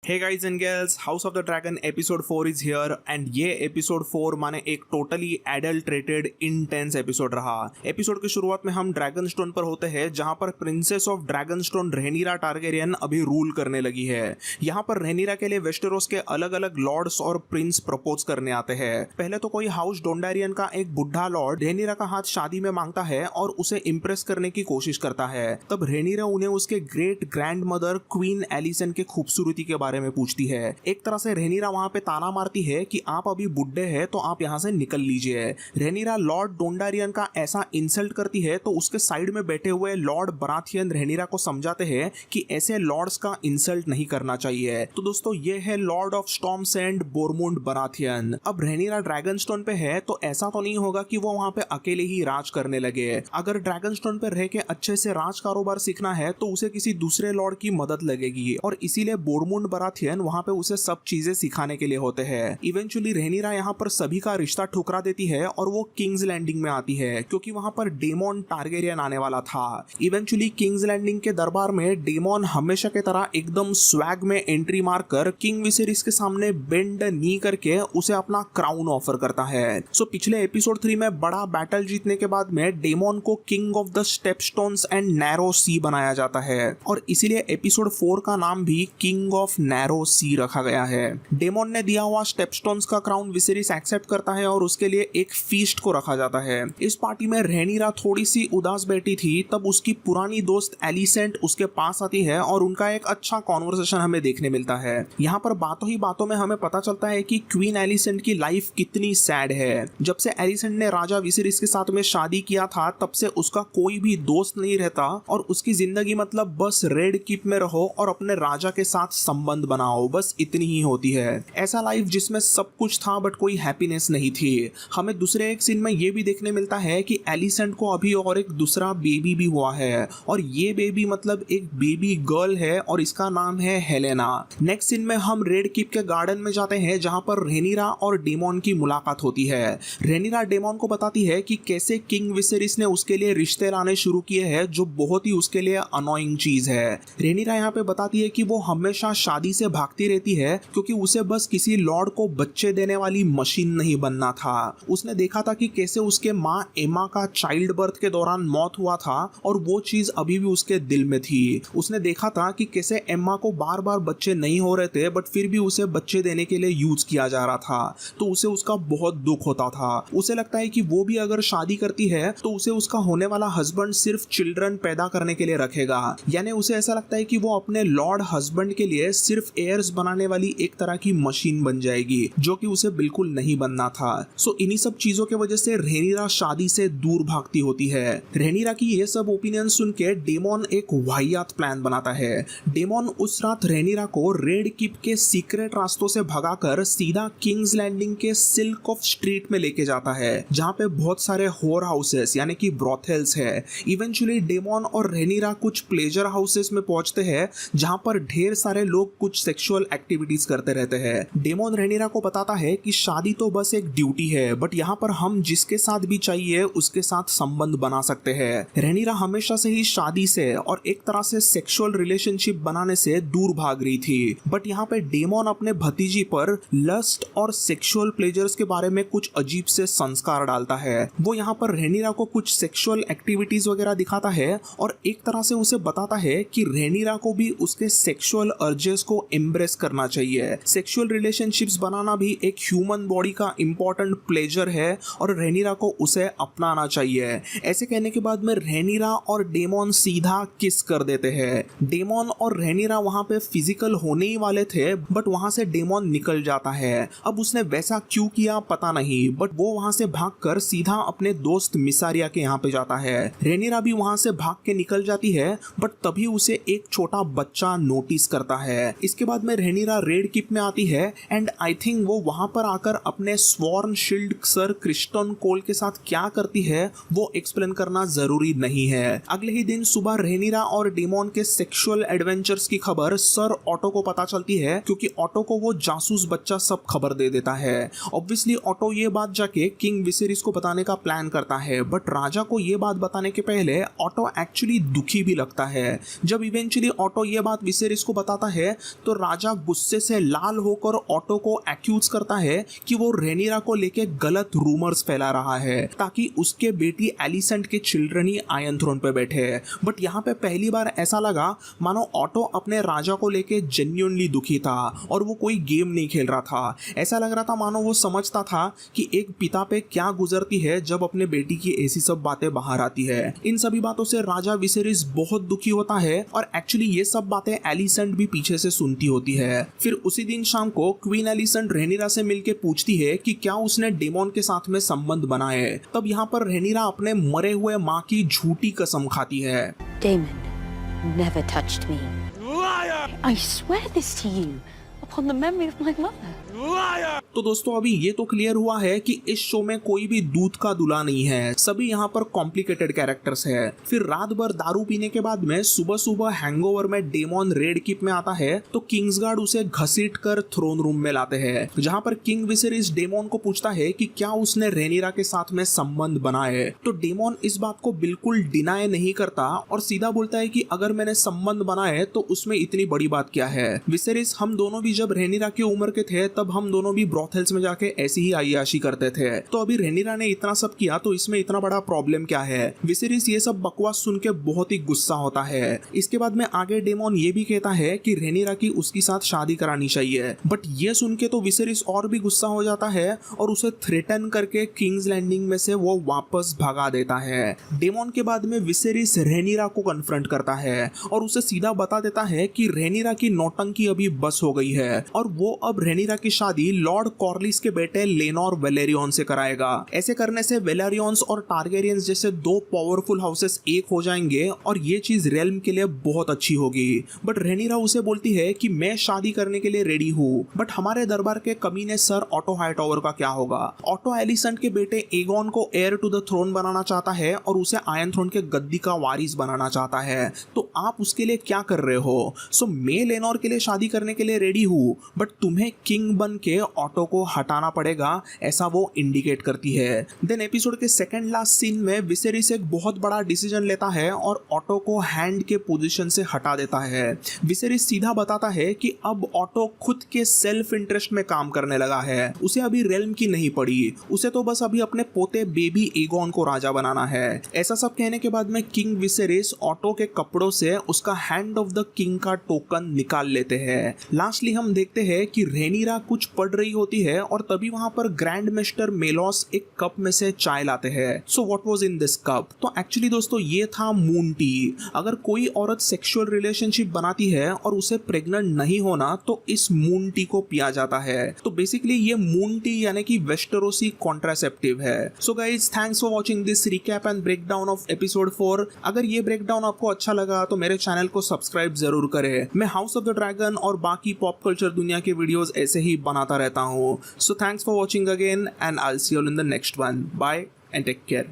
Hey guys and girls, house of the dragon episode 4 is here and ये episode 4 माने एक totally adulterated intense episode रहा। Episode की शुरुआत में हम ड्रैगन स्टोन पर होते हैं जहां पर princess of Dragonstone Rhaenyra Targaryen अभी रूल करने लगी है। यहाँ पर रहेनिरा के लिए वेस्टेरोस के अलग अलग लॉर्ड्स और प्रिंस प्रपोज करने आते हैं। पहले तो कोई हाउस डोंडारियन का एक बुढ़ा लॉर्ड रहेनिरा का हाथ शादी में मांगता है और उसे इंप्रेस करने की कोशिश करता है। तब रहेनिरा उन्हें उसके great grand mother queen Alysanne के खूबसूरती के बारे में पूछती है। एक तरह से रहेनिरा वहां पे ताना मारती है कि आप अभी बुड्ढे हैं तो आप यहाँ से निकल लीजिए। रहेनिरा लॉर्ड डोंडारियन का ऐसा इंसल्ट करती है तो उसके साइड में बैठे हुए लॉर्ड बराथियन रहेनिरा को समझाते हैं कि ऐसे लॉर्ड्स का इंसल्ट नहीं करना चाहिए। तो दोस्तों ये है lord of storms and Boremund Baratheon. अब रहेनिरा ड्रैगन स्टोन पे है तो ऐसा तो नहीं होगा कि वो वहां पे अकेले ही राज करने लगे। अगर ड्रैगन स्टोन पे रह के अच्छे से राज कारोबार सीखना है तो उसे किसी दूसरे लॉर्ड की मदद लगेगी और इसीलिए बोरमुंड बराथियन वहां पे उसे सब चीजें सिखाने के लिए होते हैं। इवेंचुअली रहेनिरा यहाँ पर सभी का रिश्ता ठुकरा देती है और वो किंग्स लैंडिंग में आती है क्योंकि वहां पर डेमोन टारगेरियन आने वाला था। इवेंचुअली किंग्स लैंडिंग के दरबार में डेमोन हमेशा की तरह एकदम स्वैग में एंट्री मारकर किंग विसेरिस के सामने बेंड नी करके उसे अपना क्राउन ऑफर करता है। सो पिछले एपिसोड 3 में बड़ा बैटल जीतने के बाद में डेमोन को king of the Stepstones and narrow sea बनाया जाता है और इसीलिए एपिसोड 4 का नाम भी किंग ऑफ नैरो सी रखा गया है। डेमोन ने दिया हुआ स्टेपस्टोन्स का क्राउन विसेरिस एक्सेप्ट करता है और उसके लिए एक फीस्ट को रखा जाता है। इस पार्टी में रहेनिरा थोड़ी सी उदास बैठी थी तब उसकी पुरानी दोस्त एलिसेंट उसके पास आती है और उनका एक अच्छा कॉन्वर्सेशन हमें देखने मिलता है। यहाँ पर बातों ही बातों में हमें पता चलता है कि क्वीन एलिसेंट की लाइफ कितनी सैड है। जब से एलिसेंट ने राजा विसेरिस के साथ में शादी किया था तब से उसका कोई भी दोस्त नहीं रहता और उसकी जिंदगी मतलब बस रेड कीप में रहो और अपने राजा के साथ संबंध बनाओ, बस इतनी ही होती है। ऐसा लाइफ जिसमें सब कुछ था बट कोई हैप्पीनेस नहीं थी। हमें दूसरे एक सीन में ये भी देखने मिलता है कि एलिसेंट को अभी और एक दूसरा बेबी भी हुआ है और ये बेबी मतलब एक बेबी गर्ल है और इसका नाम है हेलेना। नेक्स्ट सीन में हम रेड कीप के गार्डन में जाते हैं जहां पर रहेनिरा और डेमोन की मुलाकात होती है। रहेनिरा डेमोन को बताती है कि कैसे किंग विसेरिस ने उसके लिए रिश्ते लाने शुरू किए हैं जो बहुत ही उसके लिए अनोइंग चीज है। रहेनिरा यहाँ पे बताती है कि वो हमेशा शादी से भागती रहती है क्योंकि उसे बस किसी लॉर्ड को बच्चे देने वाली मशीन नहीं बनना था। उसने देखा था कि कैसे उसके माँ एमा का चाइल्ड बर्थ के दौरान मौत हुआ था और वो चीज अभी भी उसके दिल में थी। उसने देखा था कि कैसे एमा को बार बार बच्चे नहीं हो रहे थे बट फिर भी उसे बच्चे देने के लिए यूज किया जा रहा था तो उसे उसका बहुत दुख होता था। उसे लगता है कि वो भी अगर शादी करती है तो उसे उसका होने वाला हस्बैंड सिर्फ चिल्ड्रन पैदा करने के लिए रखेगा, यानी उसे ऐसा लगता है कि वो अपने लॉर्ड हस्बैंड के लिए सिर्फ एयर्स बनाने वाली एक तरह की मशीन बन जाएगी जो कि उसे बिल्कुल नहीं बनना था। सो इन्हीं सब चीजों के वजह से रहेनिरा शादी से दूर भागती होती है। रहेनिरा की ये सब ओपिनियन सुन के डेमोन एक वाहियात प्लान बनाता है। डेमोन उस रात रहेनिरा को रेड कीप के सीक्रेट रास्तों से भगाकर सीधा किंग्स लैंडिंग के सिल्क ऑफ स्ट्रीट में लेके जाता है जहाँ पे बहुत सारे होर हाउसेस यानी कि ब्रोथेल्स है। इवेंचुअली डेमोन और रहेनिरा कुछ प्लेजर हाउसेस में पहुंचते हैं जहां पर ढेर सारे लोग कुछ सेक्सुअल एक्टिविटीज करते रहते हैं। डेमोन रहेनिरा को बताता है कि शादी तो बस एक ड्यूटी है बट यहाँ पर हम जिसके साथ भी चाहिए उसके साथ संबंध बना सकते हैं। रहेनिरा हमेशा से ही शादी से और एक तरह से सेक्सुअल रिलेशनशिप बनाने से दूर भाग रही थी बट यहाँ पे डेमोन अपने भतीजी पर लस्ट और सेक्सुअल प्लेजर्स के बारे में कुछ अजीब से संस्कार डालता है। वो यहाँ पर रहेनिरा को कुछ सेक्सुअल एक्टिविटीज वगैरह दिखाता है और एक तरह से उसे बताता है कि रहेनिरा को भी उसके सेक्सुअल अर्जेस को एम्ब्रेस करना चाहिए। सेक्सुअल रिलेशनशिप्स बनाना भी एक ह्यूमन बॉडी का इंपॉर्टेंट प्लेजर है और रहेनिरा को उसे अपनाना चाहिए। ऐसे कहने के बाद में रहेनिरा और डेमोन सीधा किस कर देते हैं। डेमोन और रहेनिरा वहां पे फिजिकल होने ही वाले थे बट वहां से डेमोन निकल जाता है। अब उसने वैसा क्यों किया पता नहीं बट वो वहां से भागकर सीधा अपने दोस्त मिसारिया के यहाँ पे जाता है। रहेनिरा भी वहां से भाग के निकल जाती है बट तभी उसे एक छोटा बच्चा नोटिस करता है। इसके बाद में रहेनिरा रेड कीप में आती है एंड आई थिंक वो वहां पर आकर अपने स्वॉर्न शील्ड सर क्रिस्टन कोल के साथ क्या करती है वो एक्सप्लेन करना जरूरी नहीं है। अगले ही दिन सुबह रहेनिरा और डेमोन के सेक्सुअल एडवेंचर्स की खबर सर ऑटो को पता चलती है क्योंकि ऑटो को वो जासूस बच्चा सब खबर दे देता है। ऑब्वियसली ऑटो ये बात जाके किंग विसेरिस को बताने का प्लान करता है बट राजा को ये बात बताने के पहले ऑटो एक्चुअली दुखी भी लगता है। जब इवेंचुअली ऑटो ये बात विसेरिस को बताता है तो राजा गुस्से से लाल होकर ऑटो को एक्यूज करता है कि वो रेनिरा को लेके गलत रूमर्स फैला रहा है ताकि उसके बेटी एलिसेंट के चिल्ड्रन ही आयरन थ्रोन पे बैठे। बट यहाँ पे पहली बार ऐसा लगा मानो ऑटो अपने राजा को लेके जेन्युइनली दुखी था और वो कोई गेम नहीं खेल रहा था। ऐसा लग रहा था मानो वो समझता था कि एक पिता पे क्या गुजरती है जब अपने बेटी की ऐसी सब बातें बाहर आती है। इन सभी बातों से राजा विसेरिस बहुत दुखी होता है और एक्चुअली ये सब बातें एलिसेंट भी पीछे से सुनती होती है। फिर उसी दिन शाम को क्वीन एलिसेंट रेनिरा से मिलके पूछती है कि क्या उसने डेमोन के साथ में संबंध बना है। तब यहाँ पर रेनिरा अपने मरे हुए माँ की झूठी कसम खाती है। Damon never touched me. Liar! I swear this to you upon the memory of my mother. Liar! तो दोस्तों अभी ये तो क्लियर हुआ है कि इस शो में कोई भी दूध का दूल्हा नहीं है, सभी यहाँ पर कॉम्प्लिकेटेड कैरेक्टर्स है। फिर रात भर दारू पीने के बाद में सुबह सुबह हैंगओवर में डेमोन रेड कीप में आता है तो किंग्सगार्ड उसे घसीट कर थ्रोन रूम में लाते हैं, जहाँ पर किंग विसेरिस डेमोन को पूछता है कि क्या उसने रेनिरा के साथ में संबंध बनाए। तो डेमोन इस बात को बिल्कुल डिनाई नहीं करता और सीधा बोलता है कि अगर मैंने संबंध बनाए तो उसमें इतनी बड़ी बात क्या है। विसेरिस, हम दोनों भी जब रेनिरा की उम्र के थे तब हम दोनों भी ब्रॉथल्स में जाके ऐसी ही अय्याशी करते थे, तो अभी रेनिरा ने इतना सब किया तो इसमें इतना बड़ा प्रॉब्लम क्या है। विसेरिस ये सब बकवास सुन के बहुत ही गुस्सा होता है। इसके बाद में आगे डेमोन ये भी कहता है कि रेनिरा की उसके साथ शादी करानी चाहिए, बट ये सुन के तो विसेरिस और भी गुस्सा हो जाता है और उसे थ्रेटन करके किंग्स लैंडिंग में से वो वापस भगा देता है। डेमोन के बाद में विसेरिस रेनिरा को कन्फ्रंट करता है और उसे सीधा बता देता है कि रेनिरा की नौटंकी अभी बस हो गई है और वो अब रेनिरा की शादी लॉर्ड कॉर्लिस के बेटे लेनोर वेलेरियन से कराएगा। ऐसे करने से वेलेरियंस और टारगेरियंस जैसे दो पावरफुल हाउसेस एक हो जाएंगे और ये चीज रेल्म के लिए बहुत अच्छी होगी। बट रेनिरा उसे बोलती है कि मैं शादी करने के लिए रेडी हूँ, बट हमारे दरबार के कमीने सर ऑटो हाईटॉवर का क्या होगा। ऑटो एलिसेंट के बेटे एगोन को हेयर टू द थ्रोन बनाना चाहता है और उसे आयरन थ्रोन के गद्दी का वारिस बनाना चाहता है, तो आप उसके लिए क्या कर रहे हो। सो मैं लेनोर के लिए शादी करने के लिए रेडी हूँ, बट तुम्हें किंग बन के ऑटो को हटाना पड़ेगा, ऐसा वो इंडिकेट करती है। देन एपिसोड के सेकंड लास्ट सीन में विसेरिस एक बहुत बड़ा डिसीजन लेता है और ऑटो को हैंड के पोजीशन से हटा देता है। विसेरिस सीधा बताता है कि अब ऑटो खुद के सेल्फ इंटरेस्ट में काम करने लगा है, उसे अभी रेल्म की नहीं पड़ी, उसे तो बस अभी अपने पोते बेबी एगोन को राजा बनाना है। ऐसा सब कहने के बाद में किंग विसेरिस ऑटो के कपड़ों से उसका हैंड ऑफ द किंग का टोकन निकाल लेते हैं। लास्टली हम देखते हैं कि रेनिरा कुछ पढ़ रही होती है और तभी वहां पर ग्रैंड मास्टर मेलोस एक कप में से चाय लाते हैं। So what was in this cup? तो एक्चुअली दोस्तों ये था मून टी। अगर कोई औरत सेक्सुअल रिलेशनशिप बनाती है और उसे प्रेग्नेंट नहीं होना तो इस मून टी को पिया जाता है। तो बेसिकली ये मून टी यानी कि वेस्टेरोसी कॉन्ट्रासेप्टिव है। So guys, thanks for watching this recap and breakdown of episode 4। अगर ये ब्रेकडाउन आपको अच्छा लगा तो मेरे चैनल को सब्सक्राइब जरूर करें। मैं हाउस ऑफ द ड्रैगन और बाकी पॉप कल्चर दुनिया के वीडियोस ऐसे ही बनाता रहता हूँ। So thanks for watching again and I'll see you all in the next one. Bye and take care.